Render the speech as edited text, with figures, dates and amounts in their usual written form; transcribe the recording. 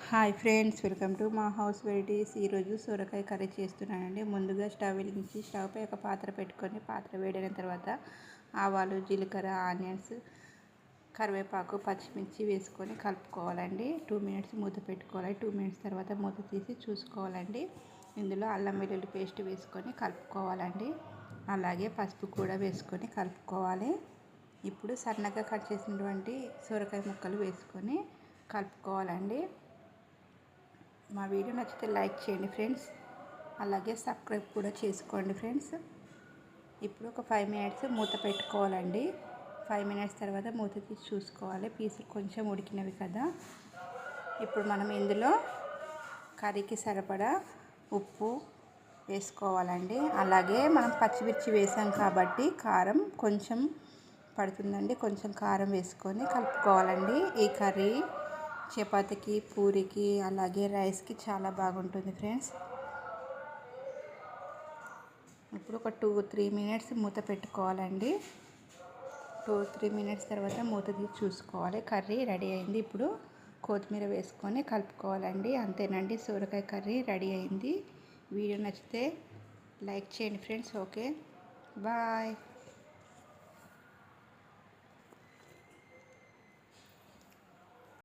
Hi friends, welcome to మా house varieties. ఈరోజు సొరకాయ కర్రీ చేస్తున్నానండి. ముందుగా స్టవ్ వెలిగించి స్టవ్ పై ఒక పాత్ర పెట్టుకొని పాత్ర వేడైన తర్వాత ఆవాలు, జీలకర్ర, ఆనియన్స్, కరివేపాకు, పచ్చిమిర్చి వేసుకొని కలుపుకోవాలండి. 2 మినిట్స్ మూత పెట్టుకోవాలి. 2 మినిట్స్ తర్వాత మూత తీసి చూసుకోవాలండి. ఇందులో అల్లం వెల్లుల్లి పేస్ట్ వేసుకొని కలుపుకోవాలండి. అలాగే పసుపు కూడా వేసుకొని కలుపుకోవాలి. ఇప్పుడు సన్నగా కట్ చేసినటువంటి సొరకాయ ముక్కలు వేసుకొని కలుపుకోవాలండి. మా వీడియో నచ్చితే లైక్ చేయండి ఫ్రెండ్స్, అలాగే సబ్స్క్రైబ్ కూడా చేసుకోండి ఫ్రెండ్స్. ఇప్పుడు ఒక 5 మినిట్స్ మూత పెట్టుకోవాలండి. 5 మినిట్స్ తర్వాత మూత తీసి చూసుకోవాలి. పీసులు కొంచెం ఉడికినవి కదా. ఇప్పుడు మనం ఇందులో కర్రీకి సరిపడా ఉప్పు వేసుకోవాలండి. అలాగే మనం పచ్చిమిర్చి వేసాం కాబట్టి కారం కొంచెం పడుతుందండి. కొంచెం కారం వేసుకొని కలుపుకోవాలండి. ఈ కర్రీ చపాతీకి, పూరికి, అలాగే రైస్కి చాలా బాగుంటుంది ఫ్రెండ్స్. ఇప్పుడు ఒక 2-3 మినిట్స్ మూత పెట్టుకోవాలండి. 2-3 మినిట్స్ తర్వాత మూత తీసి చూసుకోవాలి. కర్రీ రెడీ అయింది. ఇప్పుడు కొత్తిమీర వేసుకొని కలుపుకోవాలండి. అంతేనండి, సొరకాయ కర్రీ రెడీ అయింది. వీడియో నచ్చితే లైక్ చేయండి ఫ్రెండ్స్. Okay, bye.